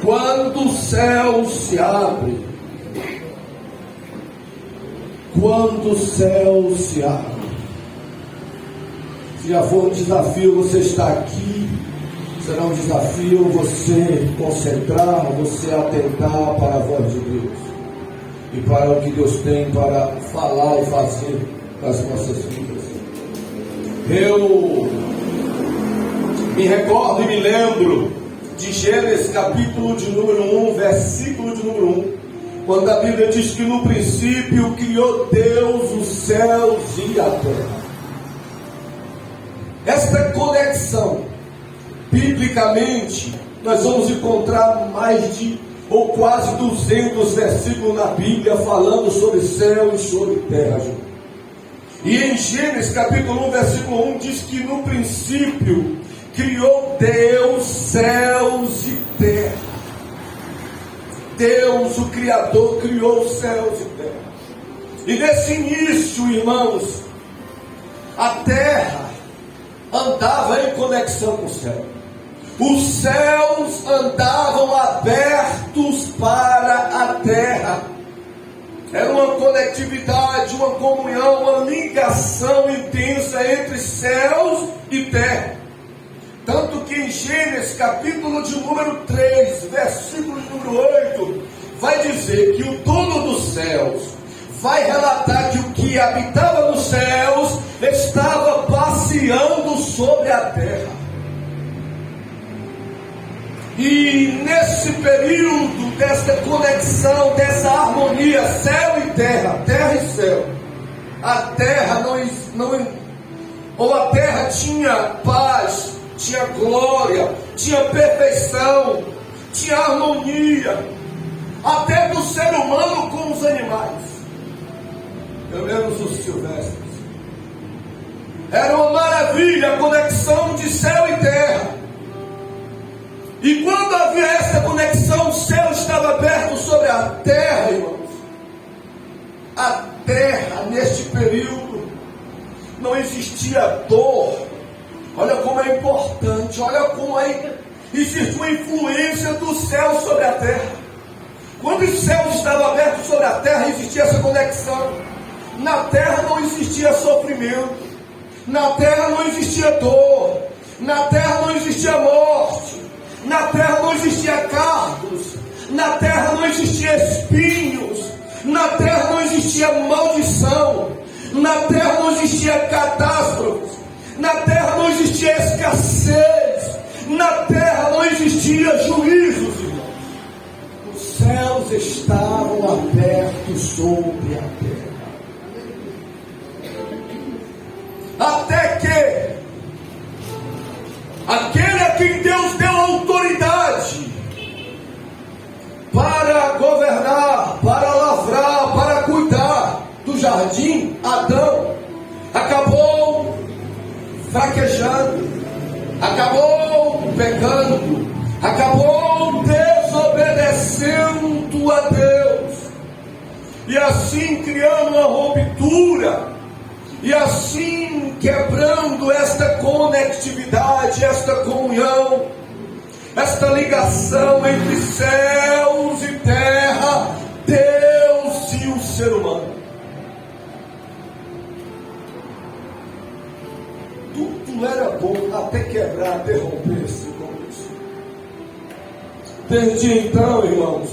Quando o céu se abre, quando o céu se abre, se já for um desafio você estar aqui, será um desafio você concentrar, você atentar para a voz de Deus e para o que Deus tem para falar e fazer nas nossas vidas. Eu me recordo e me lembro de Gênesis capítulo de número 1, versículo de número 1, quando a Bíblia diz que no princípio criou Deus os céus e a terra. Esta conexão, biblicamente, nós vamos encontrar mais de, ou quase 200 versículos na Bíblia falando sobre céu e sobre terra. E em Gênesis capítulo 1, versículo 1, diz que no princípio criou Deus céus e terra. Deus, o Criador, criou céus e terra. E nesse início, irmãos, a terra andava em conexão com o céu. Os céus andavam abertos para a terra. Era uma conectividade, uma comunhão, uma ligação intensa entre céus e terra. Tanto que em Gênesis capítulo de número 3, versículo de número 8, vai dizer que o dono dos céus vai relatar que o que habitava nos céus estava passeando sobre a terra. E nesse período desta conexão, dessa harmonia, céu e terra céu, a terra a terra tinha paz, tinha glória, tinha perfeição, tinha harmonia, até do ser humano com os animais, pelo menos os silvestres. Era uma maravilha a conexão de céu e terra. E quando havia essa conexão, o céu estava aberto sobre a terra, irmãos. A terra, neste período, não existia dor. Olha como é importante, olha como existe uma influência do céu sobre a terra. Quando os céus estavam abertos sobre a terra, existia essa conexão. Na terra não existia sofrimento, na terra não existia dor, na terra não existia morte, na terra não existia cardos, na terra não existia espinhos, na terra não existia maldição, na terra não existia catástrofes, na terra não existia escassez, na terra não existia juízos, irmãos. Os céus estavam abertos sobre a terra. Até que aquele a quem Deus deu autoridade para governar, para lavrar, para cuidar do jardim, Adão, acabou fraquejando, acabou pecando, acabou desobedecendo a Deus, e assim criando uma ruptura, e assim quebrando esta conectividade, esta comunhão, esta ligação entre céus e terra, Deus e o ser humano. Tudo era bom até quebrar, até romper-se com isso. Desde então, irmãos,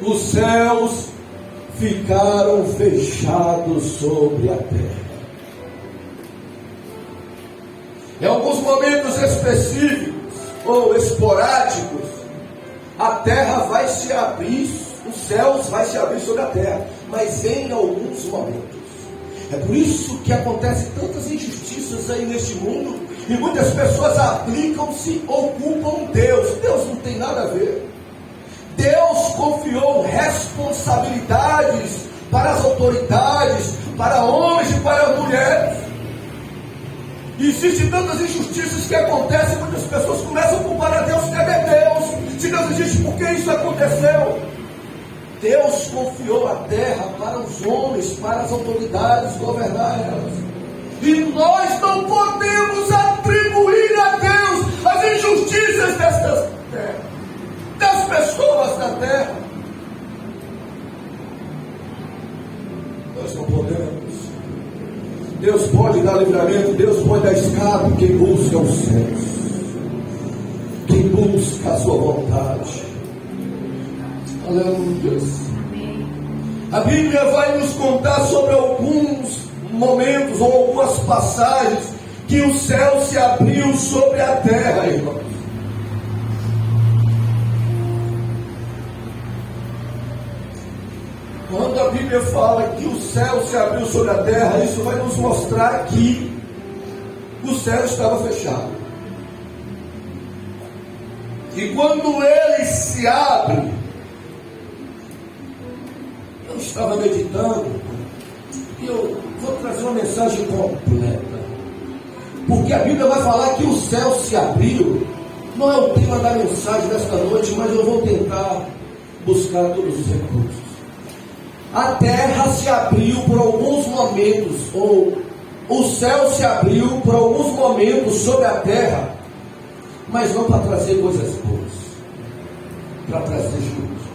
os céus ficaram fechados sobre a terra. Em alguns momentos específicos ou esporádicos, a terra vai se abrir, os céus vai se abrir sobre a terra, mas em alguns momentos. É por isso que acontecem tantas injustiças aí neste mundo, e muitas pessoas aplicam-se ou culpam Deus. Deus não tem nada a ver. Deus confiou responsabilidades para as autoridades, para homens e para mulheres. E existem tantas injustiças que acontecem, muitas pessoas começam a culpar a Deus. Cadê Deus? Se Deus existe, por que isso aconteceu? Deus confiou a terra para os homens, para as autoridades governar elas. E nós não podemos atribuir a Deus as injustiças desta terra. Deus pode dar livramento, Deus pode dar escape. Quem busca os céus, quem busca a sua vontade. Aleluia. A Bíblia vai nos contar sobre alguns momentos ou algumas passagens que o céu se abriu sobre a terra, irmãos. Quando a Bíblia fala que o céu se abriu sobre a terra, isso vai nos mostrar que o céu estava fechado. E quando ele se abre, eu estava meditando, e eu vou trazer uma mensagem completa, porque a Bíblia vai falar que o céu se abriu. Não é o tema da mensagem desta noite, mas eu vou tentar buscar todos os recursos. A terra se abriu por alguns momentos, ou o céu se abriu por alguns momentos sobre a terra, mas não para trazer coisas boas, para trazer juízo.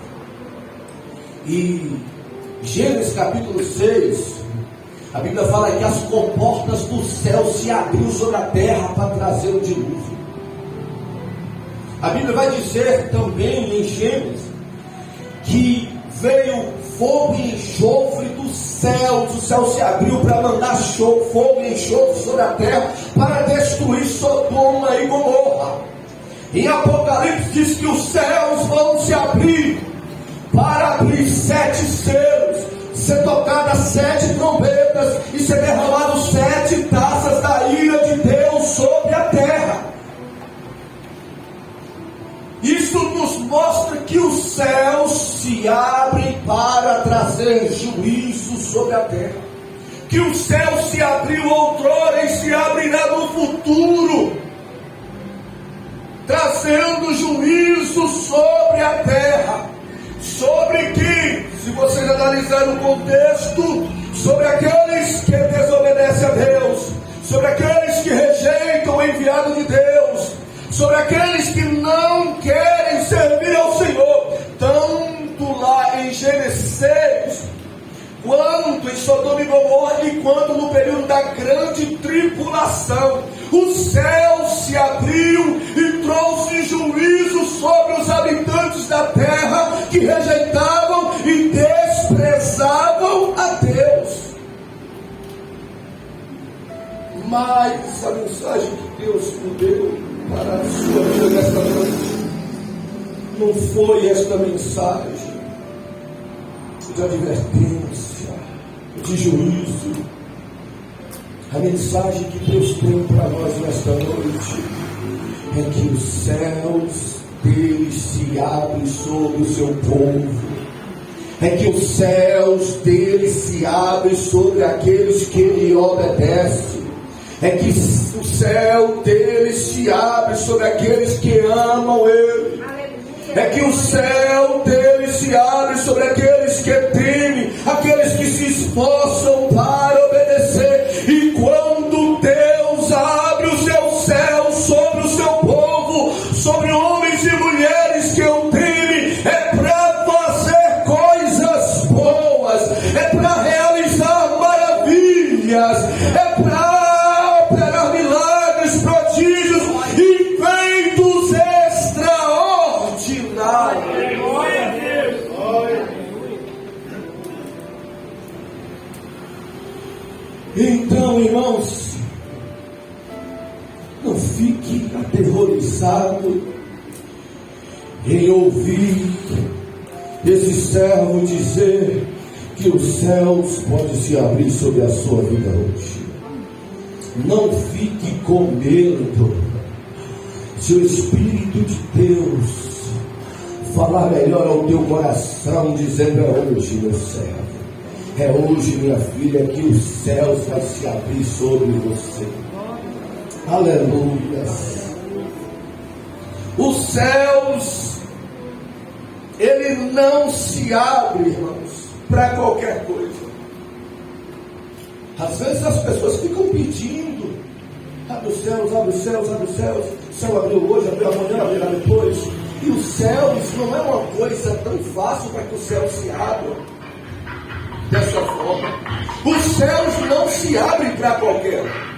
E Gênesis capítulo 6, a Bíblia fala que as comportas do céu se abriu sobre a terra para trazer o dilúvio. A Bíblia vai dizer também em Gênesis que veio fogo e enxofre do céu. O céu se abriu para mandar fogo e enxofre sobre a terra para destruir Sodoma e Gomorra. Em Apocalipse diz que os céus vão se abrir para abrir 7 selos, ser tocadas 7 trombetas e ser derramadas 7 taças da ira de Deus sobre a terra. Isso nos mostra que os céus se abrem para trazer juízo sobre a terra. Que o céu se abriu outrora e se abrirá no futuro, trazendo juízo sobre a terra. Sobre quem? Se vocês analisarem o contexto, sobre aqueles que desobedecem a Deus, sobre aqueles que rejeitam o enviado de Deus, sobre aqueles que não querem servir ao Senhor. Tanto lá em Gênesis 6, quanto em Sodoma e Gomorra, e quanto no período da grande tribulação, o céu se abriu e trouxe juízo sobre os habitantes da terra que rejeitavam e desprezavam a Deus. Mas a mensagem que Deus me deu para a sua vida nesta noite não foi esta mensagem de advertência, de juízo. A mensagem que Deus tem para nós nesta noite é que os céus deles se abrem sobre o seu povo. É que os céus deles se abrem sobre aqueles que lhe obedecem. É que o céu deles se abre sobre aqueles que amam Ele. É que o céu deles se abre sobre aqueles que temem, aqueles que se esforçam para obedecer. E quando Deus abre o seu céu sobre o seu povo, sobre homens e mulheres que o temem, é para fazer coisas boas, é para realizar maravilhas, é para operar milagres, prodígios e feitos extraordinários. Então, irmãos, não fique aterrorizado em ouvir esse servo dizer que os céus podem se abrir sobre a sua vida hoje. Não fique com medo. Se o Espírito de Deus falar melhor ao teu coração, dizendo: é hoje, meu servo, é hoje, minha filha, que os céus vai se abrir sobre você. Aleluia. Os céus, ele não se abre, irmãos, para qualquer coisa. Às vezes as pessoas ficam pedindo: abre os céus, abre os céus, abre os céus. O céu abriu hoje, abriu amanhã, abrirá depois. E os céus não é uma coisa tão fácil para que o céu se abra. dessa forma. Os céus não se abrem para qualquer um.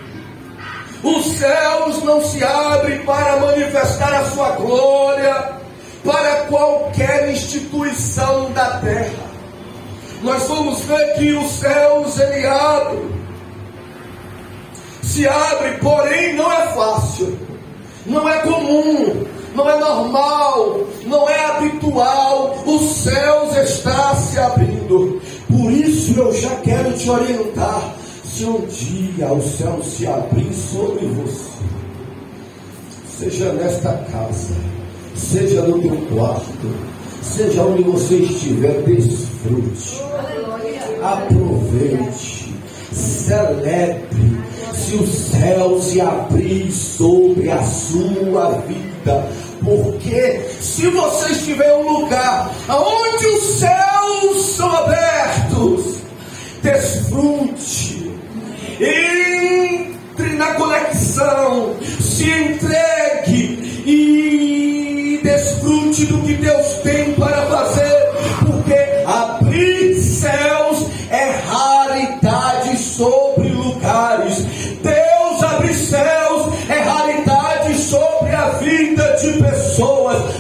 Os céus não se abrem para manifestar a sua glória para qualquer instituição da terra. Nós vamos ver que os céus ele abre, se abre, porém não é fácil, não é comum, não é normal, não é habitual. Os céus estão se abrindo. Por isso eu já quero te orientar. Se um dia o céu se abrir sobre você, seja nesta casa, seja no teu quarto, seja onde você estiver, desfrute, aproveite, celebre. Se o céu se abrir sobre a sua vida, porque se você estiver em um lugar onde os céus são abertos, desfrute. Entre na conexão, se entregue e desfrute do que Deus tem para fazer, porque abrir céus é raridade sobre lugares. Deus abrir céus é raridade sobre a vida de pessoas.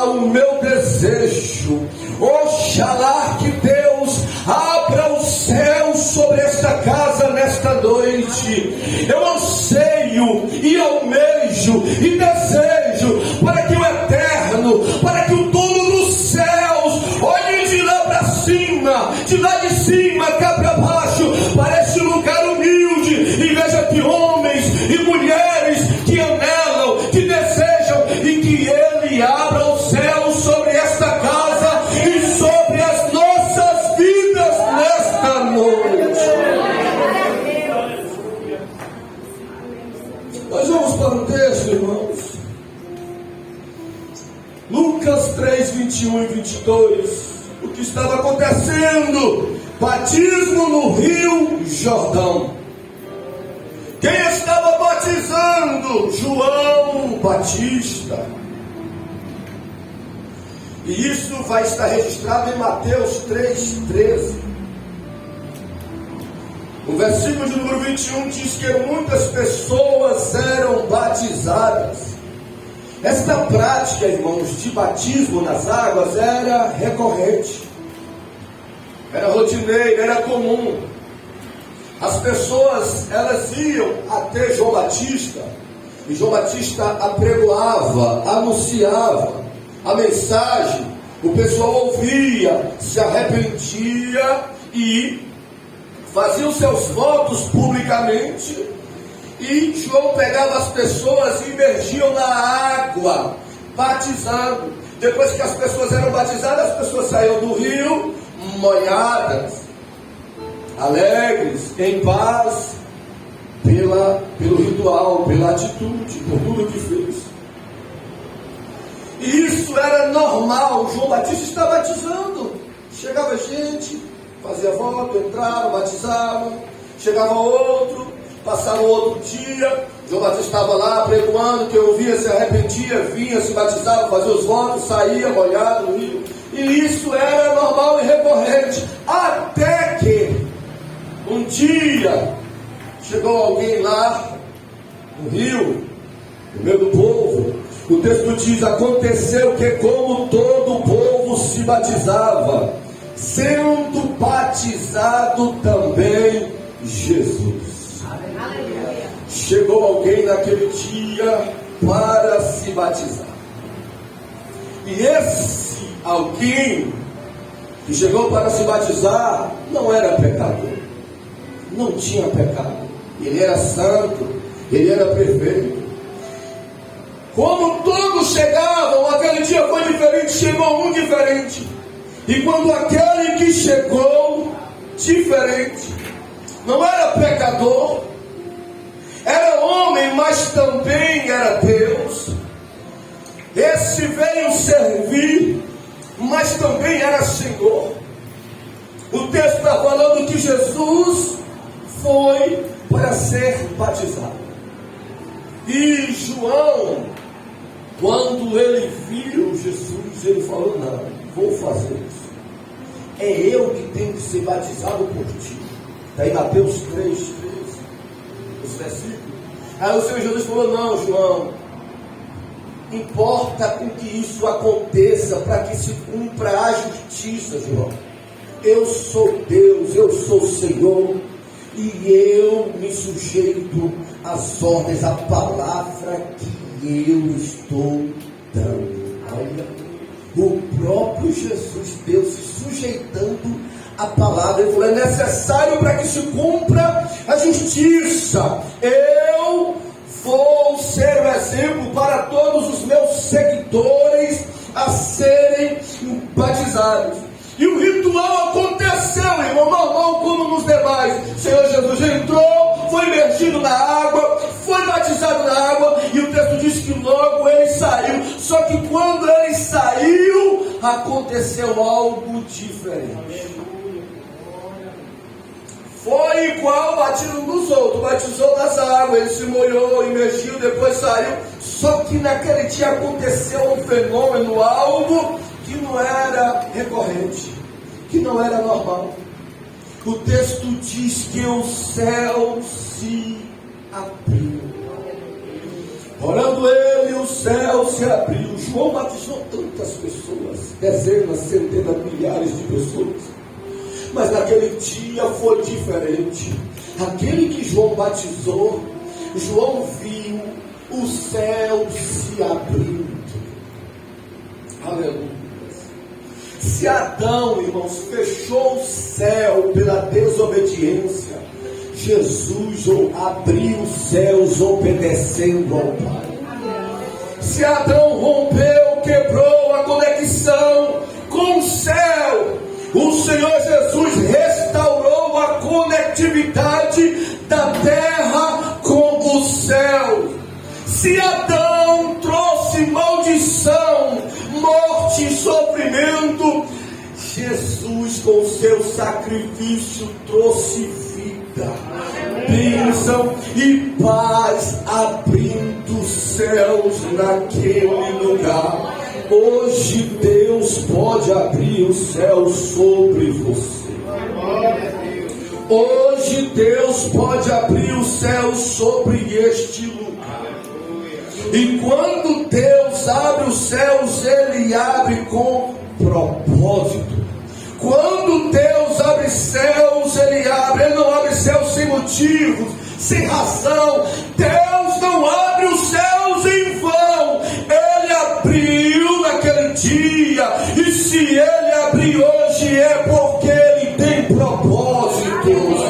O meu desejo, oxalá que Deus abra os céus sobre esta casa nesta noite. Eu anseio e almejo e desejo para que o eterno, para que o dono dos céus olhe de lá para cima, de lá de cima cá para baixo, para este lugar humilde, e veja que homens e mulheres que anelam, que desejam, e que Ele abra os céus sobre esta casa e sobre as nossas vidas nesta noite. Nós vamos para o texto, irmãos. Lucas 3, 21 e 22. O que estava acontecendo? Batismo no Rio Jordão. Quem estava batizando? João Batista. E isso vai estar registrado em Mateus 3,13. O versículo de número 21 diz que muitas pessoas eram batizadas. Esta prática, irmãos, de batismo nas águas era recorrente, era rotineira, era comum. As pessoas, elas iam até João Batista, e João Batista apregoava, anunciava a mensagem. O pessoal ouvia, se arrependia e fazia os seus votos publicamente. E João pegava as pessoas e imergiam na água, batizando. Depois que as pessoas eram batizadas, as pessoas saíam do rio molhadas, alegres, em paz, pelo ritual, pela atitude, por tudo que fez. E isso era normal. João Batista está batizando. Chegava gente, fazia voto, entrava, batizava. Chegava outro, passava outro dia. João Batista estava lá pregoando. Quem ouvia se arrependia, vinha, se batizava, fazia os votos, saía molhado no rio. E isso era normal e recorrente. Até que um dia chegou alguém lá no rio, no meio do povo. O texto diz: aconteceu que, como todo o povo se batizava, sendo batizado também Jesus. Aleluia. Chegou alguém naquele dia para se batizar. E esse alguém que chegou para se batizar não era pecador, não tinha pecado, ele era santo, ele era perfeito. Como todos chegavam, aquele dia foi diferente, chegou um diferente. E quando aquele que chegou diferente, não era pecador, era homem, mas também era Deus. Esse veio servir, mas também era Senhor. O texto está falando que Jesus foi para ser batizado. E João, quando ele viu Jesus, ele falou: não, vou fazer isso. é eu que tenho que ser batizado por ti. Está aí Mateus 3, 13, os versículos. Aí o Senhor Jesus falou: não, João, importa com que isso aconteça, para que se cumpra a justiça, João. Eu sou Deus, eu sou o Senhor, e eu me sujeito às ordens, à palavra que eu estou dando. Olha, o próprio Jesus, Deus se sujeitando à palavra. Ele falou: é necessário para que se cumpra a justiça. Eu vou ser o exemplo para todos os meus seguidores a serem batizados. E o ritual aconteceu, irmão, normal como nos demais. O Senhor Jesus entrou, foi imergido na água, foi batizado na água, e o texto diz que logo ele saiu. Só que quando ele saiu, aconteceu algo diferente. Foi igual o batismo dos outros, batizou das águas, ele se molhou, imergiu, depois saiu. Só que naquele dia aconteceu um fenômeno, algo que não era recorrente, que não era normal. O texto diz que o céu se abriu. Orando ele, o céu se abriu. João batizou tantas pessoas, dezenas, centenas, milhares de pessoas. Mas naquele dia foi diferente. Aquele que João batizou, João viu o céu se abrindo. Aleluia. Se Adão, irmãos, fechou o céu pela desobediência, Jesus abriu os céus obedecendo ao Pai. Se Adão rompeu, quebrou a conexão com o céu, o Senhor Jesus restaurou a conectividade da terra com o céu. Se Adão trouxe maldição, morte e sofrimento, Jesus com seu sacrifício trouxe vida, bênção e paz, abrindo os céus naquele lugar. Hoje Deus pode abrir o céu sobre você. Hoje Deus pode abrir o céu sobre este lugar. E quando Deus abre os céus, Ele abre com propósito. Quando Deus abre céus, Ele não abre céus sem motivos, sem razão. Deus não abre os céus em vão. Ele abriu naquele dia, e se Ele abrir hoje é porque Ele tem propósitos,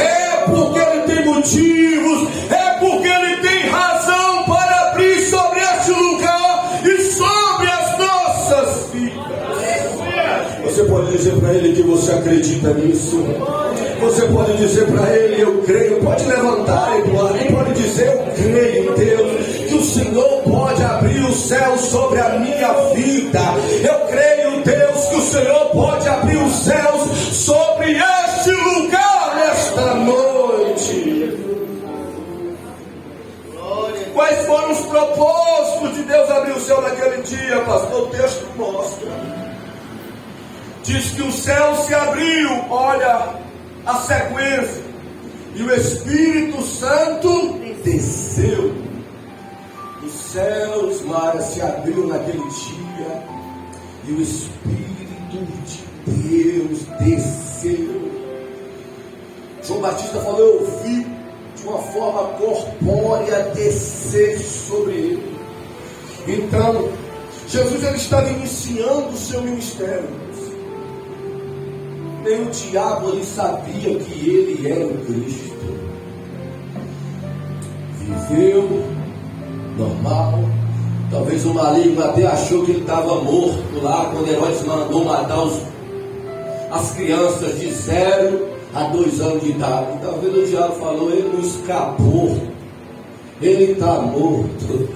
é porque Ele tem motivos, é porque Ele tem razão para abrir sobre este lugar e sobre as nossas vidas. Você pode dizer para Ele que você acredita nisso? Você pode dizer para Ele: eu creio. Pode levantar e pode dizer: eu creio em Deus, que o Senhor pode abrir o céu sobre a minha vida. Eu creio, Deus, que o Senhor pode abrir os céus sobre este lugar nesta noite. Quais foram os propósitos de Deus abrir o céu naquele dia, pastor? O texto mostra. Diz que o céu se abriu, olha a sequência, e o Espírito Santo desceu. Os céus, Mara, se abriu naquele dia, e o Espírito de Deus desceu. João Batista falou: eu ouvi de uma forma corpórea descer sobre ele. Então, Jesus ele estava iniciando o seu ministério. Nem o diabo ele sabia que ele era o Cristo. Viveu normal. Talvez o maligno até achou que ele estava morto lá quando Herodes mandou matar as crianças de 0 a 2 anos de idade. Talvez o diabo falou: ele não escapou, ele está morto.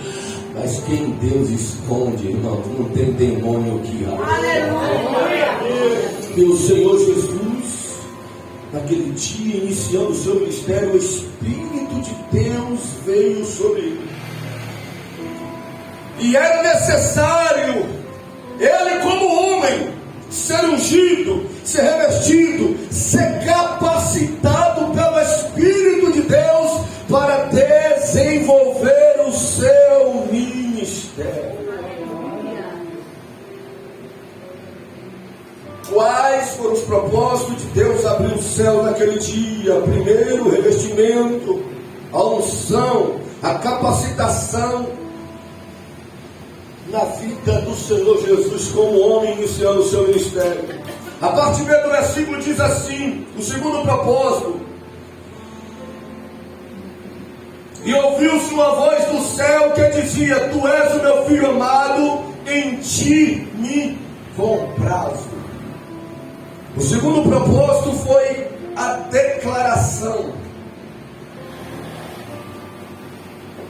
Mas quem Deus esconde, irmão, não tem demônio que há. Aleluia! E o Senhor Jesus, naquele dia, iniciando o seu ministério, o Espírito de Deus veio sobre ele. E era necessário ele, como homem, ser ungido, ser revestido, ser capacitado pelo Espírito de Deus para desenvolver o seu ministério. Quais foram os propósitos de Deus abrir o céu naquele dia? Primeiro, o revestimento, a unção, a capacitação na vida do Senhor Jesus como homem iniciando o seu ministério. A parte B do versículo diz assim, o segundo propósito: e ouviu-se uma voz do céu que dizia: tu és o meu filho amado, em ti me comprazo. O segundo propósito foi a declaração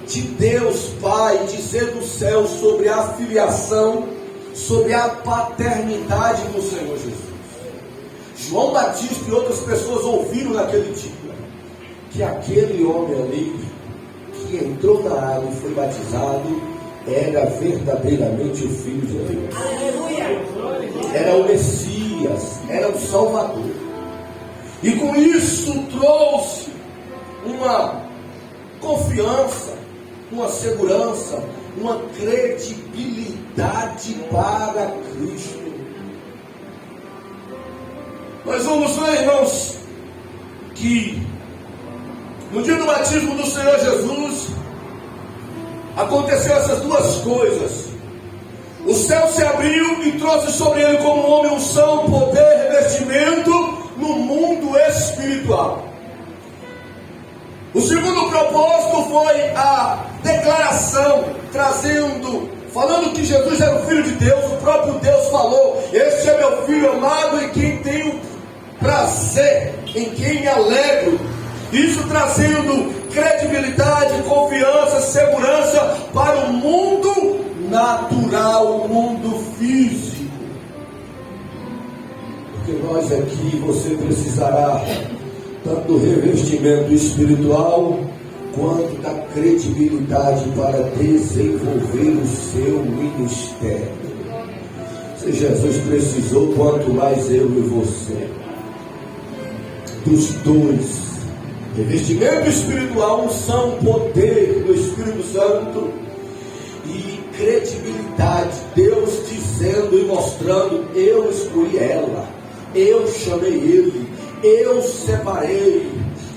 de Deus Pai dizer do céu sobre a filiação, sobre a paternidade do Senhor Jesus. João Batista e outras pessoas ouviram naquele dia que aquele homem ali que entrou na água e foi batizado era verdadeiramente o Filho de Deus. Aleluia! Era o Messias, era o Salvador. E com isso trouxe uma confiança, uma segurança, uma credibilidade para Cristo. Nós vamos ver, irmãos, que no dia do batismo do Senhor Jesus aconteceu essas duas coisas. O céu se abriu e trouxe sobre ele como homem unção, poder, revestimento no mundo espiritual. O segundo propósito foi a declaração, falando que Jesus era o Filho de Deus. O próprio Deus falou: este é meu Filho amado em quem tenho prazer, em quem me alegro. Isso trazendo credibilidade, confiança, segurança para o mundo natural, o mundo físico. Porque nós aqui, você precisará tanto do revestimento espiritual quanto da credibilidade para desenvolver o seu ministério. Se Jesus precisou, quanto mais eu e você. Dos dois. Revestimento espiritual, unção, poder do Espírito Santo e credibilidade. Deus dizendo e mostrando: eu escolhi ela, eu chamei ele, eu separei,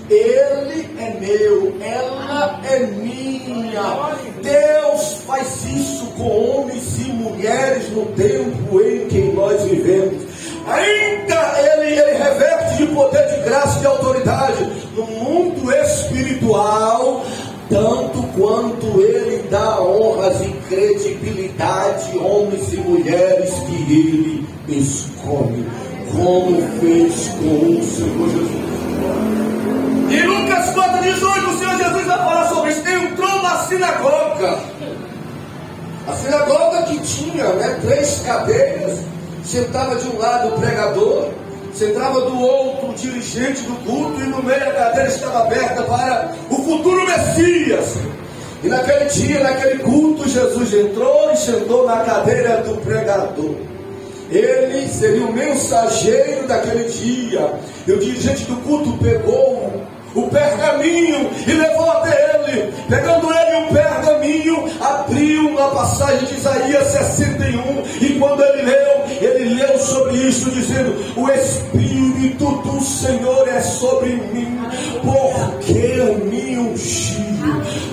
ele é meu, ela é minha. Deus faz isso com homens e mulheres no tempo em que nós vivemos. Ainda ele reverte de poder, de graça e de autoridade no mundo espiritual, tanto quanto ele dá honras e credibilidade a homens e mulheres que ele escolhe, como fez com o Senhor Jesus. Em Lucas 4,18, o Senhor Jesus vai falar sobre isso. Entrou na sinagoga, a sinagoga que tinha 3 cadeiras. Sentava de um lado o pregador, sentava do outro o dirigente do culto, e no meio a cadeira estava aberta para o futuro Messias. E naquele dia, naquele culto, Jesus entrou e sentou na cadeira do pregador. Ele seria o mensageiro daquele dia. E o dirigente do culto pegou o pergaminho e levou até ele. Pegando ele o pergaminho, abriu na passagem de Isaías 61. E quando ele leu sobre isso, dizendo: o Espírito do Senhor é sobre mim, porque me ungiu.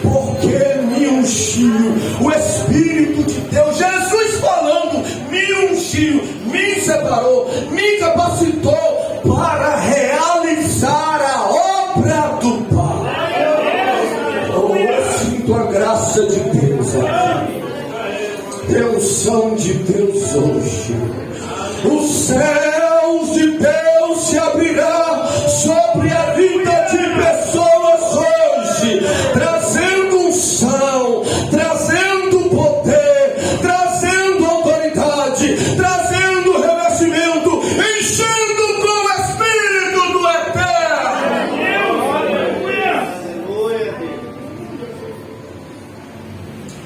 Porque me ungiu. O Espírito de Deus, Jesus falando, me ungiu, me separou, me capacitou para realizar a obra do Pai. Oh, eu sinto a graça de Deus aqui, a unção de Deus hoje. Os céus de Deus se abrirá sobre a vida de pessoas hoje, trazendo unção, trazendo poder, trazendo autoridade, trazendo revestimento, enchendo com o Espírito do Eterno.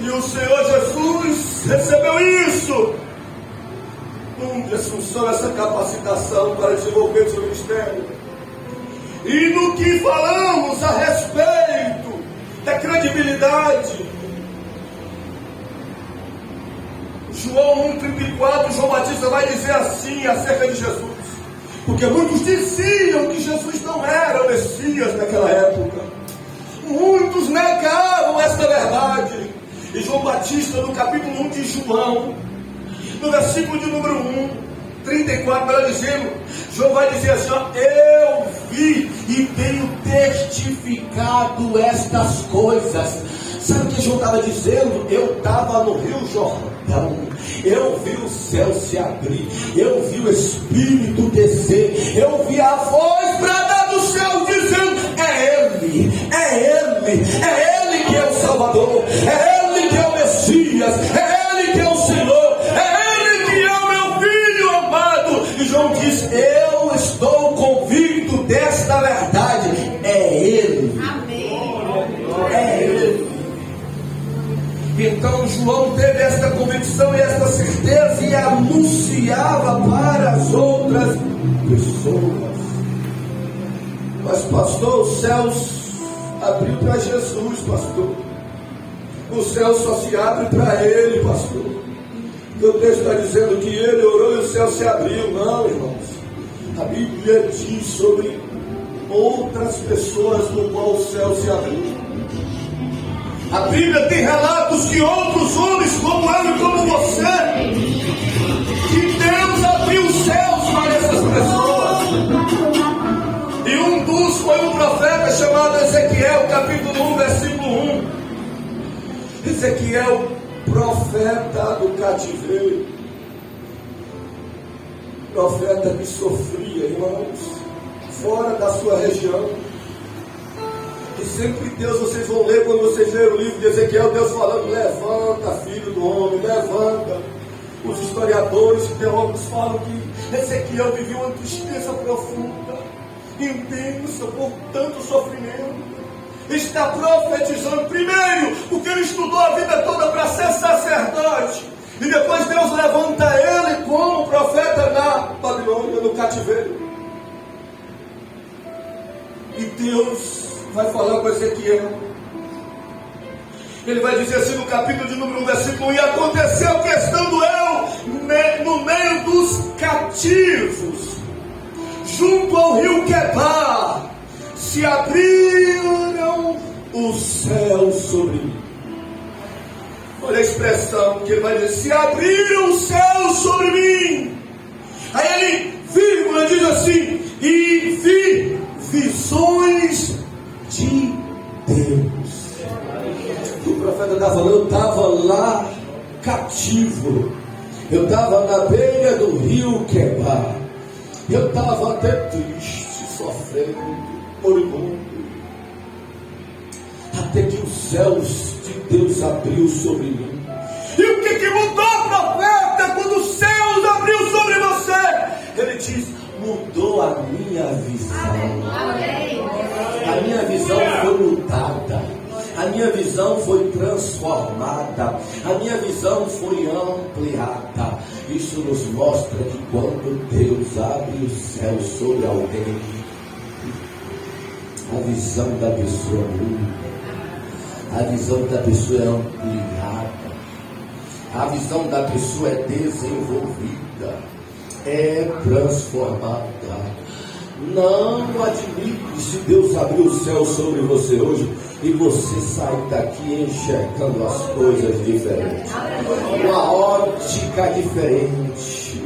E o Senhor Jesus recebeu isso. de assunção, essa capacitação para desenvolver o seu ministério. E no que falamos a respeito da credibilidade, João 1,34, João Batista vai dizer assim acerca de Jesus, porque muitos diziam que Jesus não era o Messias naquela época, muitos negavam esta verdade. E João Batista, no capítulo 1 de João, no versículo de número 34, vai dizendo, João vai dizer assim, ó, eu vi e tenho testificado estas coisas. Sabe o que João estava dizendo? Eu estava no Rio Jordão, eu vi o céu se abrir, eu vi o Espírito descer, eu vi a voz bradar do céu dizendo, é Ele que é o Salvador, é Ele que é o Messias, é Ele que é o Senhor, é Ele que é o meu Filho amado. E João diz, eu estou convicto desta verdade, é Ele. Amém. É Ele. Então João teve esta convicção e esta certeza e anunciava para as outras pessoas. Mas pastor, os céus abriu para Jesus, pastor. O céu só se abre para Ele, pastor. O texto está dizendo que Ele orou e o céu se abriu. Não, irmãos. A Bíblia diz sobre outras pessoas no qual o céu se abriu. A Bíblia tem relatos que outros homens como eu e como você, que Deus abriu os céus para essas pessoas. E um dos foi um profeta chamado Ezequiel, capítulo 1, versículo 1. Ezequiel, profeta do cativeiro, profeta que sofria, irmãos, fora da sua região. E sempre Deus, vocês vão ler, quando vocês lerem o livro de Ezequiel, Deus falando, levanta, filho do homem, levanta. Os historiadores e teólogos falam que Ezequiel viveu uma tristeza profunda, intensa, por tanto sofrimento. Está profetizando, primeiro, porque ele estudou a vida toda para ser sacerdote, e depois Deus levanta ele como profeta na Babilônia, no cativeiro. E Deus vai falar com Ezequiel. Ele vai dizer assim no capítulo de número 1, versículo 1: e aconteceu que estando eu no meio dos cativos, junto ao rio Quebar, se abriram os céus sobre mim. Olha a expressão que ele vai dizer: se abriram os céus sobre mim. Aí ele, vírgula, diz assim: e vi visões de Deus. O profeta estava falando, eu estava lá cativo, eu estava na beira do rio Quebar, eu estava até triste, sofrendo, moribundo, até que os céus de Deus abriu sobre mim. E o que mudou, profeta, quando os céus abriu sobre você? Ele diz: mudou a minha visão. A minha visão foi mudada, a minha visão foi transformada, a minha visão foi ampliada. Isso nos mostra que quando Deus abre os céus sobre alguém, a visão da pessoa muda, a visão da pessoa é ampliada, a visão da pessoa é desenvolvida, é transformada. Não admire se Deus abrir o céu sobre você hoje e você sair daqui enxergando as coisas diferentes, uma ótica diferente,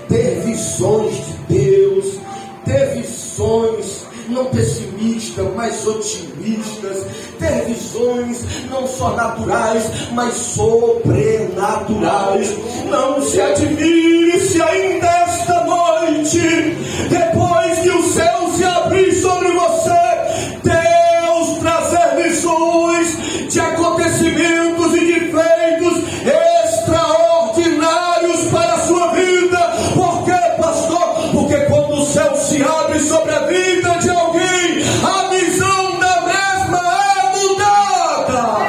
ter visões de Deus, ter visões não pessimistas, mas otimistas, ter visões não só naturais, mas sobrenaturais. Não se admire se ainda esta noite, depois que o céu se abrir sobre você, Deus trazer visões de acontecimentos e de feitos extraordinários para a sua vida. Por quê, pastor? Porque quando o céu se abre sobre a vida de alguém, a visão da mesma é mudada.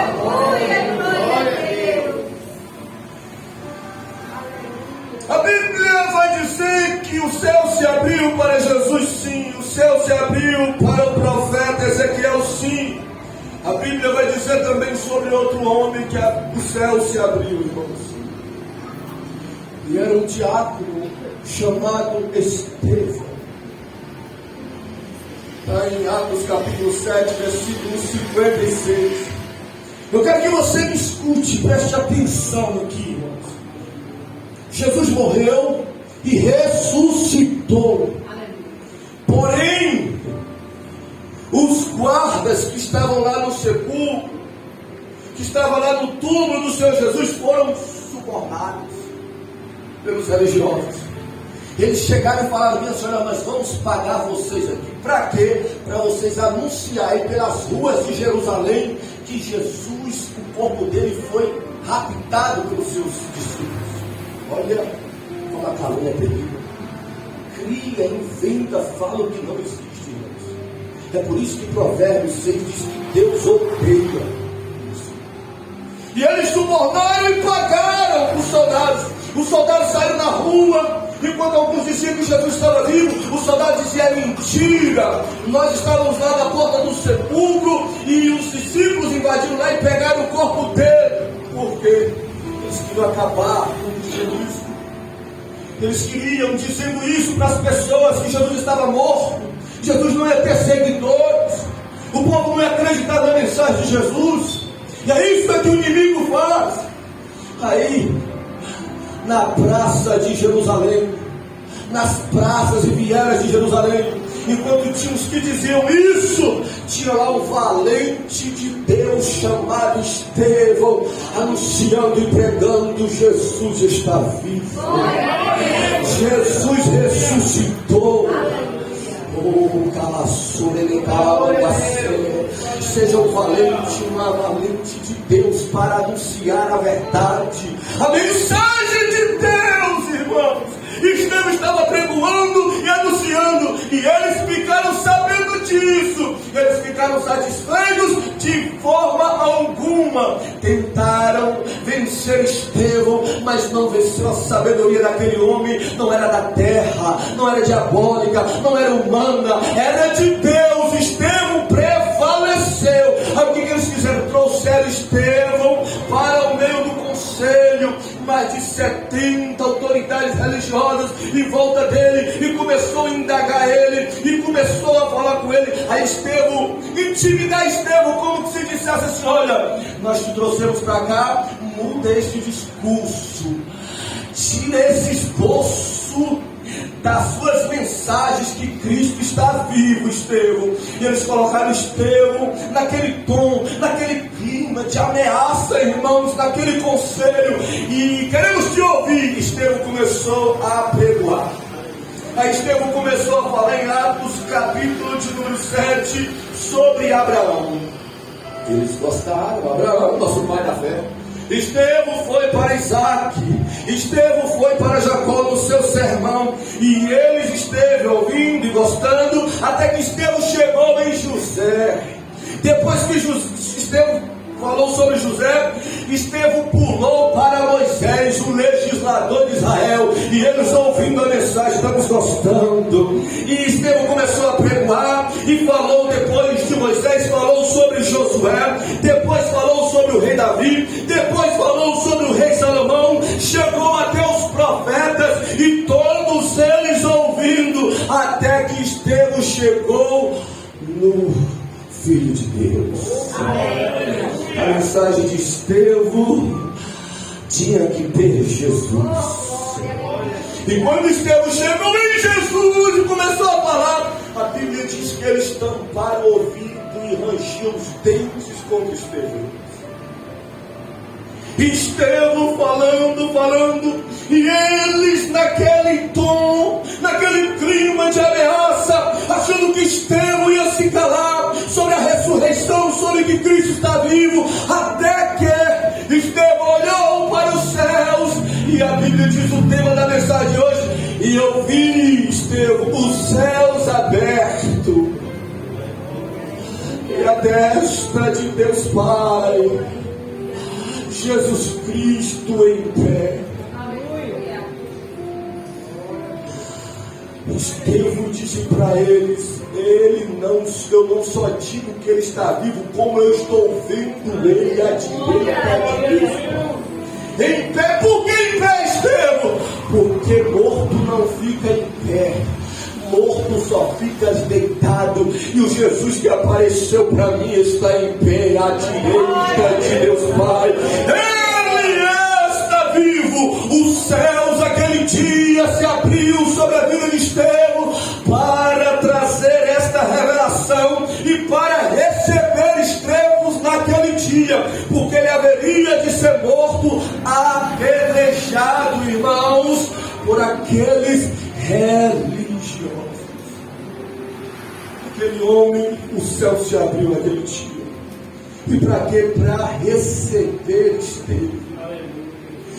A Bíblia vai dizer que o céu se abriu para Jesus, sim. O céu se abriu para o profeta Ezequiel, sim. A Bíblia vai dizer também sobre outro homem que o céu se abriu, irmãos. E era um diácono chamado Estevão. Está em Atos capítulo 7, versículo 56. Eu quero que você me escute, preste atenção aqui, irmãos. Jesus morreu e ressuscitou. Porém, os guardas que estavam lá no sepulcro, que estavam lá no túmulo do Senhor Jesus, foram subornados pelos religiosos. Eles chegaram e falaram: minha senhora, nós vamos pagar vocês aqui. Para quê? Para vocês anunciarem pelas ruas de Jerusalém que Jesus, o corpo dele foi raptado pelos seus discípulos. Olha como a calúnia é terrível. Cria, inventa, fala o que não existe, irmãos. É por isso que Provérbios 6 diz que Deus odeia isso. E eles subornaram e pagaram os soldados. Os soldados saíram na rua, e quando alguns diziam que Jesus estava vivo, os soldados diziam: é mentira, nós estávamos lá na porta do sepulcro, e os discípulos invadiram lá e pegaram o corpo dele. Por quê? Eles queriam acabar com Jesus. Eles queriam, dizendo isso para as pessoas, que Jesus estava morto. Jesus não ia ter seguidores, o povo não ia acreditar na mensagem de Jesus. E é isso que o inimigo faz. Aí, na praça de Jerusalém, nas praças e vielas de Jerusalém, enquanto tinha os que diziam isso, tinha lá um valente de Deus chamado Estevão, anunciando e pregando: Jesus está vivo, Jesus ressuscitou. Oh, seja um valente, uma valente de Deus para anunciar a verdade, a mensagem de Deus, irmãos. Estevão estava pregoando e anunciando, e eles ficaram sabendo disso. Eles ficaram satisfeitos de forma alguma. Tentaram vencer Estevão, mas não venceu. A sabedoria daquele homem não era da terra, não era diabólica, não era humana, era de Deus. Estevão prevaleceu. Aí o que eles fizeram? Trouxeram Estevão para o meio do conselho, mais de 70 autoridades religiosas em volta dele, e começou a indagar ele, e começou a falar com ele, a Estevão, intimidar Estevão, como se dissesse assim: olha, nós te trouxemos para cá, muda este discurso, tira esse esboço das suas mensagens que Cristo está vivo, Estevão. E eles colocaram Estevão naquele tom, naquele clima de ameaça, irmãos, naquele conselho, e queremos te ouvir. Estevão começou a pregoar. Aí Estevão começou a falar em Atos capítulo de número 7 sobre Abraão. Eles gostaram. Abraão, nosso pai da fé. Estevão foi para Isaac, Estevão foi para Jacó no seu sermão, e eles estiveram ouvindo e gostando, até que Estevão chegou em José. Depois que Estevão falou sobre José, Estevão pulou para Moisés, o legislador de Israel, e eles ouvindo a mensagem: estamos gostando. E Estevão começou a pregoar, e falou depois de Moisés, falou sobre Josué, depois falou sobre o rei Davi, depois falou sobre o rei Salomão, chegou até os profetas, e todos eles ouvindo, até que Estevão chegou no Filho de Deus. A mensagem de Estevão tinha que ter Jesus. E quando Estevão chegou em Jesus e começou a falar, a Bíblia diz que eles tamparam o ouvido e rangiam os dentes contra Estevão. Estevão falando, e eles naquele tom, naquele clima de ameaça, achando que Estevão ia se calar sobre a ressurreição, sobre que Cristo está vivo, até que Estevão olhou para os céus, e a Bíblia diz o tema da mensagem de hoje: e eu vi, Estevão, os céus abertos, e a destra de Deus Pai, Jesus Cristo em pé. Estevão disse para eles: eu não só digo que ele está vivo, como eu estou vendo ele à direita de Deus. Em pé, por que em pé, Estevão? Porque morto não fica em pé, morto só fica deitado. E o Jesus que apareceu para mim está em pé à direita de Deus Pai. Ele está vivo. Os céus aquele dia se abriu sobre a vida de Estevão para trazer esta revelação e para receber Estevão naquele dia, porque ele haveria de ser morto, apedrejado, irmãos, por aqueles religiosos. Aquele homem, o céu se abriu naquele dia. E para quê? Para receber Estevão.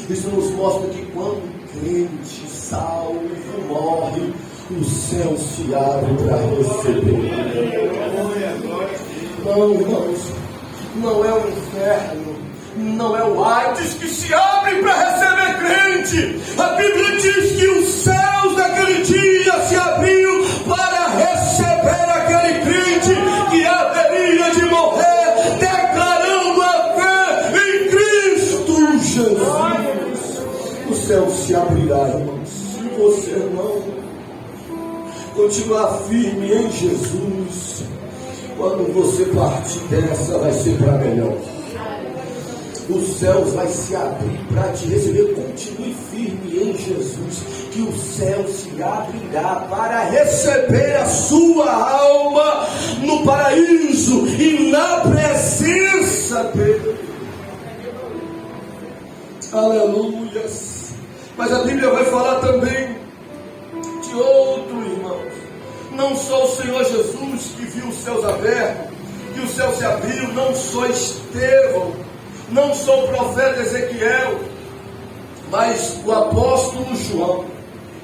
Isso nos mostra que quando o crente salvo morre, o céu se abre para receber. Não, irmãos, não é o inferno, não é o Hades que se abre para receber crente. A Bíblia diz que os céus daquele dia se abriu para receber aquele crente que haveria de morrer, declarando a fé em Cristo Jesus. O céu se abrirá, irmãos, se você não continuar firme em Jesus. Quando você partir dessa, vai ser para melhor. Os céus vai se abrir para te receber. Continue firme em Jesus, que o céu se abrirá para receber a sua alma no paraíso e na presença dele. Aleluias. Mas a Bíblia vai falar também de outro, irmãos. Não só o Senhor Jesus que viu os céus abertos, que o céu se abriu, não só Estevão, não só o profeta Ezequiel, mas o apóstolo João.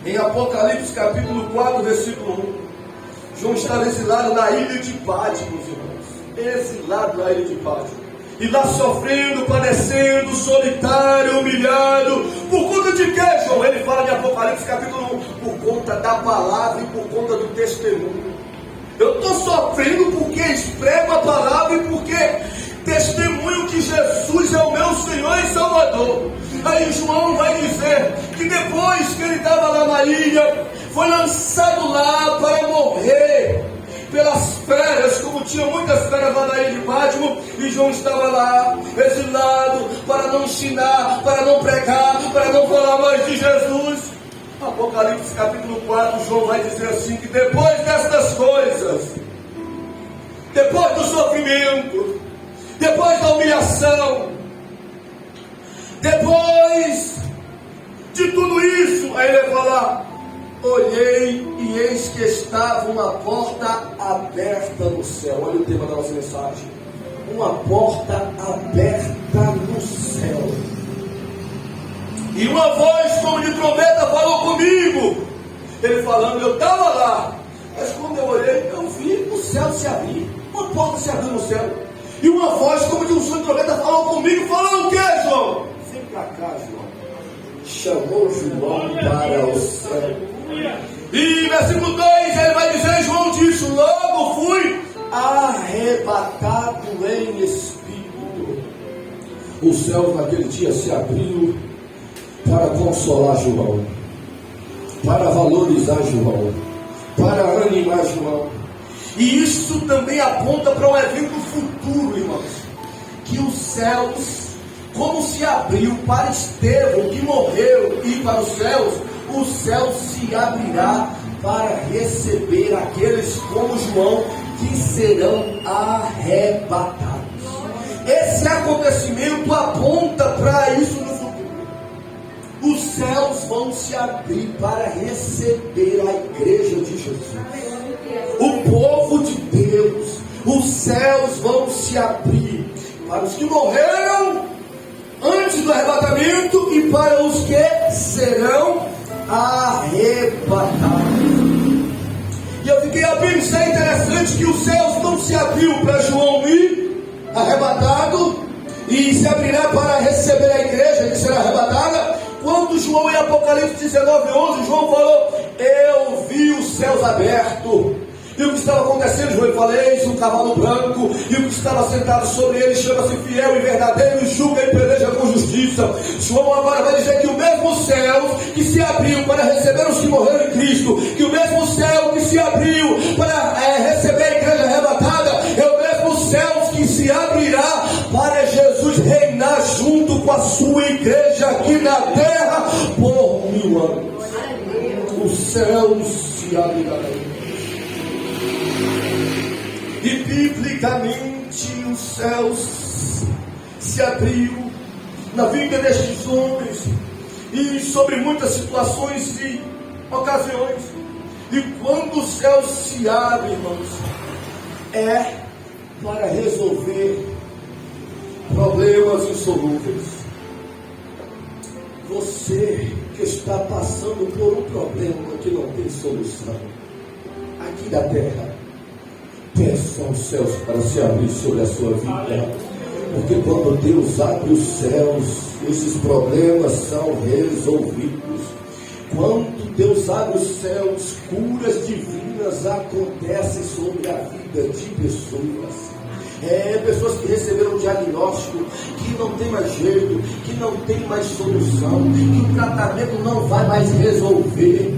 Em Apocalipse capítulo 4, versículo 1, João estava exilado na ilha de Patmos, irmãos. Exilado na ilha de Patmos. E lá sofrendo, padecendo, solitário, humilhado. Por conta de quê, João? Ele fala de Apocalipse capítulo 1. Por conta da palavra e por conta do testemunho. Eu estou sofrendo porque exprego a palavra e porque testemunho que Jesus é o meu Senhor e Salvador. Aí João vai dizer que depois que ele estava lá na ilha, foi lançado lá para morrer pelas feras, como tinha muitas feras lá na ilha de Patmos, e João estava lá, exilado, para não ensinar, para não pregar, para não falar mais de Jesus. Apocalipse capítulo 4, João vai dizer assim, que depois destas coisas, depois do sofrimento, depois da humilhação, depois de tudo isso, aí ele vai falar: olhei e eis que estava uma porta aberta no céu. Olha o tema da nossa mensagem: uma porta aberta no céu. E uma voz como de trombeta falou comigo. Ele falando, eu estava lá, mas quando eu olhei, eu vi o céu se abrir. Uma porta se abriu no céu. E uma voz como de um som de trombeta falou comigo. Falou o que, João? Vem para cá, João. Chamou João para o céu. E versículo 2, ele vai dizer, João disse, logo fui arrebatado em espírito. O céu naquele dia se abriu para consolar João, para valorizar João, para animar João. E isso também aponta para um evento futuro, irmãos, que os céus, como se abriu para Estevão que morreu e para os céus, o céu se abrirá para receber aqueles como João que serão arrebatados. Esse acontecimento aponta para isso no futuro. Os céus vão se abrir para receber a igreja de Jesus, o povo de Deus. Os céus vão se abrir para os que morreram antes do arrebatamento e para os que serão arrebatados. E eu fiquei a pensar, interessante que os céus não se abriu para João ir arrebatado e se abrirá para receber a igreja que será arrebatada. Quando João, em Apocalipse 19:11, João falou, eu vi céus abertos. E o que estava acontecendo, João, eu falei, eis um cavalo branco, e o que estava sentado sobre ele chama-se fiel e verdadeiro, e julga e peleja com justiça. João agora vai dizer que o mesmo céu que se abriu para receber os que morreram em Cristo, que o mesmo céu que se abriu para receber a igreja arrebatada, é o mesmo céu que se abrirá para Jesus reinar junto com a sua igreja aqui na terra por 1000 anos. Os céus se abrirão. E biblicamente os céus se abriu na vida destes homens e sobre muitas situações e ocasiões. E quando os céus se abrem, irmãos, é para resolver problemas insolúveis. Você que está passando por um problema que não tem solução aqui da terra, peça aos céus para se abrir sobre a sua vida, porque quando Deus abre os céus, esses problemas são resolvidos. Quando Deus abre os céus, curas divinas acontecem sobre a vida de pessoas. Pessoas que receberam um diagnóstico que não tem mais jeito, que não tem mais solução, que o tratamento não vai mais resolver.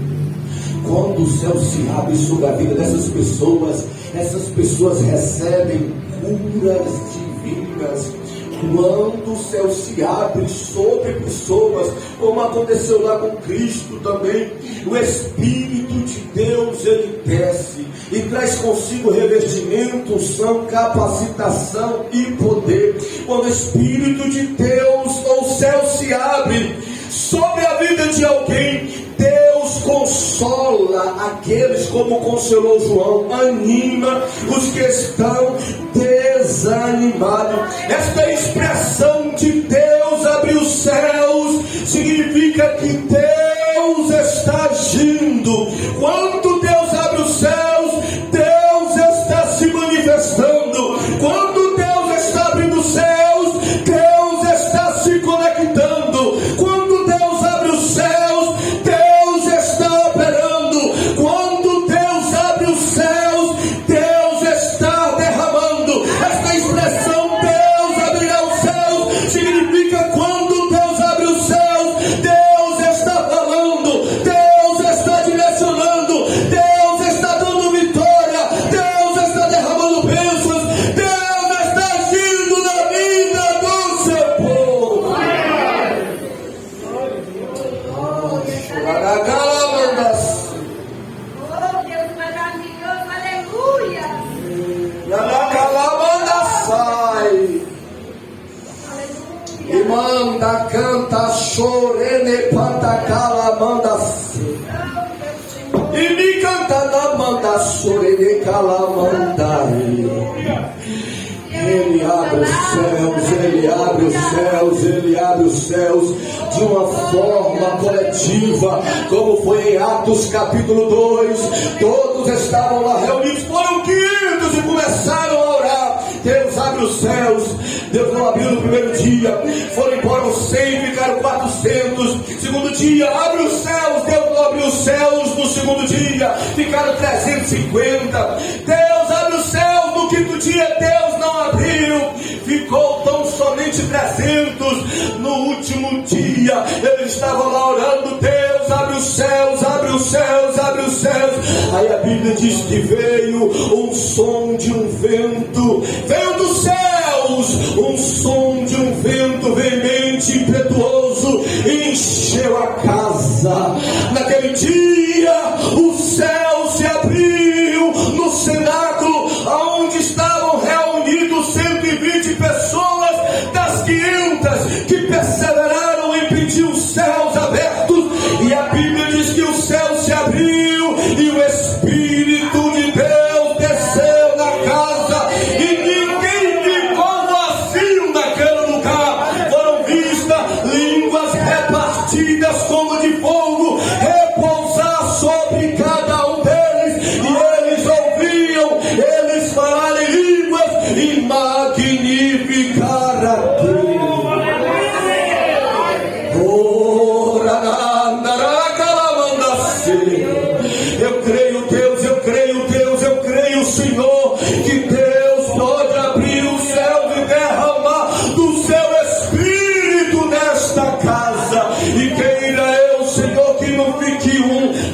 Quando o céu se abre sobre a vida dessas pessoas, essas pessoas recebem curas divinas. Quando o céu se abre sobre pessoas, como aconteceu lá com Cristo também, o Espírito de Deus, ele desce e traz consigo revestimento, unção, capacitação e poder. Quando o Espírito de Deus, ou o céu se abre sobre a vida de alguém, Deus consola aqueles, como consolou João, anima os que estão desanimados. Esta expressão de Deus abrir os céus significa que Deus está agindo. Quando Deus abre os céus, Deus está se manifestando. Quando Deus está abrindo os céus, Deus está se conectando. Quando Deus abre os céus, Deus está operando. Quando Deus abre os céus, Deus está derramando. Esta expressão, Deus abrirá os céus, significa quando Deus abre os céus, Deus está falando, Deus está direcionando, Deus está dando vitória, Deus está derramando bênçãos, Deus está agindo na vida do seu povo. Oh, Deus maravilhoso, aleluia! E manda, canta, chorene, pantacala, manda. E me canta na manda, chorene, calamanda. Ele abre os céus, Ele abre os céus, Ele abre os céus de uma forma coletiva, como foi em Atos capítulo 2. Todos estavam lá reunidos, foram 500 e começaram a orar. Deus abre os céus. Deus não abriu no primeiro dia, foram embora os 100, ficaram 400. Segundo dia, abre os céus. Deus não abriu os céus no segundo dia, ficaram 350. Deus abre os céus no quinto dia, Deus não abriu, ficou tão somente 300. No último dia, eles estavam lá orando: Deus abre os céus, abre os céus, abre os céus. Aí a Bíblia diz que veio um som de um vento, veio dos céus um som de um vento veemente, impetuoso, e encheu a casa. Naquele dia o céu se abriu no cenáculo, onde estavam reunidos 120 pessoas das 500 que perseveraram em pedir os céus abertos. E a Bíblia diz que o céu se abriu e o Espírito de Deus desceu na casa, e ninguém ficou vazio naquele lugar. Foram vistas línguas repartidas como de fogo repousar sobre cada um deles, e eles ouviam eles falarem línguas e magnificar a Deus. Eu creio, Deus, eu creio, Deus, eu creio, Senhor, que Deus pode abrir o céu e derramar do seu Espírito nesta casa. E queira eu, Senhor, que não fique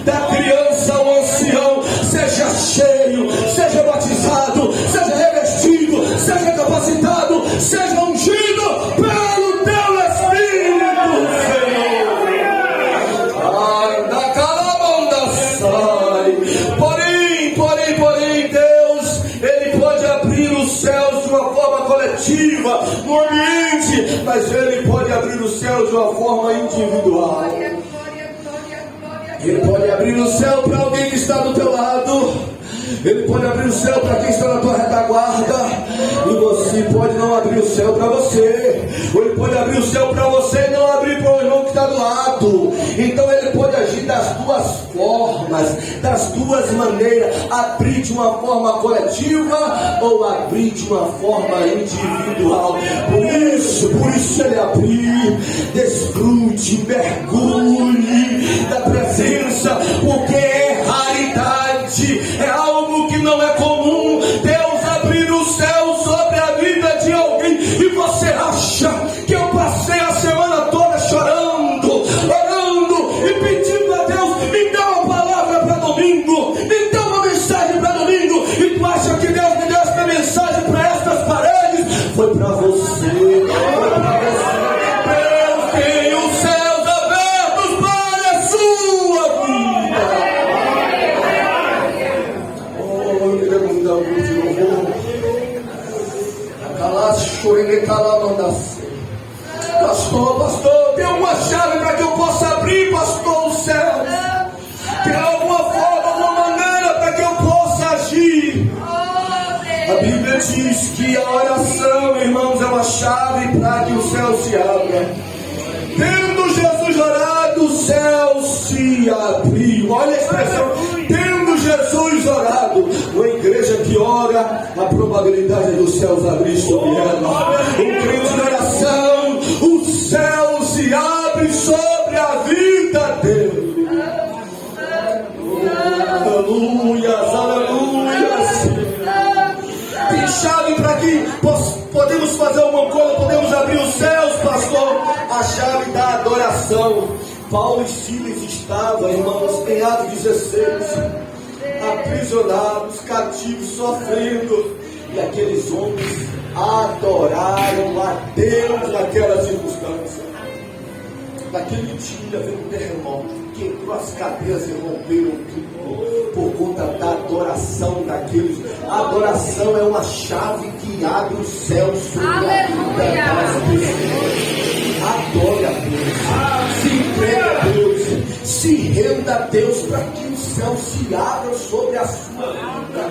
da criança ao ancião, seja cheio, seja batizado, seja revestido, seja capacitado, seja ungido pelo teu Espírito, Senhor. Ai, na calamanda sai. Porém, Deus, Ele pode abrir os céus de uma forma coletiva, no ambiente, mas Ele pode abrir os céus de uma forma individual. Ele pode abrir o céu para alguém que está do teu lado. Ele pode abrir o céu para quem está na tua retaguarda. E você pode não abrir o céu para você. Ou Ele pode abrir o céu para você e não abrir para o irmão que está do lado. Então Ele pode agir das duas formas, das duas maneiras. Abrir de uma forma coletiva ou abrir de uma forma individual. Por isso Ele abrir. Desfrute, mergulhe da presença, porque é raridade, é algo que não é comum. Deus abrir o céu sobre a vida de alguém. E você acha que eu passei a semana toda chorando, orando e pedindo a Deus, me dá uma palavra para domingo, me dá uma mensagem para domingo, e tu acha que Deus me deu esta mensagem para estas paredes? Foi para você, foi para você. Deus tem os céus abertos para a sua vida. Oh, eu queria mudar o grupo de louvor. Pastor, tem alguma chave para que eu possa abrir, pastor, os céus? Tem alguma forma, alguma maneira para que eu possa agir? A Bíblia diz que a oração, irmãos, é uma chave para que o céu se abra. Tendo Jesus orado, o céu se abriu. Olha a expressão, tendo Jesus orado. Uma igreja que ora, a probabilidade dos céus abrir sobre ela. Um crente de oração, o céu se abre sobre a vida dele. Aleluias, aleluias. Tem chave para que podemos fazer uma coisa, podemos abrir os céus, pastor. A chave da adoração. Paulo e Silas estavam, irmãos, em Atos 16, aprisionados, cativos, sofrendo. E aqueles homens adoraram a Deus naquela circunstância. Naquele dia veio um terremoto, quebrou as cadeias e romperam tudo, por conta da adoração daqueles. A adoração é uma chave que abre o céu sobre a vida das pessoas. Adore a Deus, se entregue a Deus, se renda a Deus, para que o céu se abra sobre a sua vida.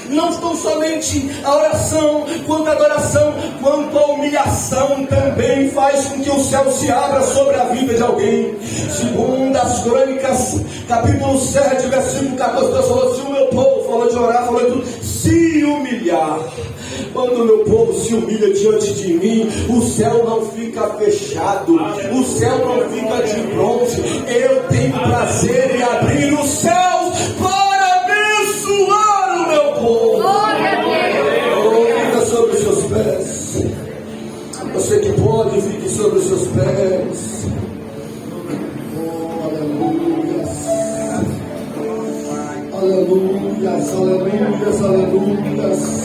Não tão somente a oração, quanto a adoração, quanto a humilhação também faz com que o céu se abra sobre a vida de alguém. Segundo as Crônicas, capítulo 7, versículo 14, Deus falou: se o meu povo, falou de orar, falou de tudo, se humilhar. Quando o meu povo se humilha diante de mim, o céu não fica fechado, o céu não fica de bronze. Eu tenho prazer em abrir os céus para abençoar o meu povo. Fica sobre os seus pés. Você que pode, fique sobre os seus pés. Oh, aleluia. Aleluias, aleluias, aleluias.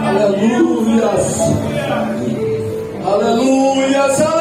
Aleluias, aleluias, aleluias.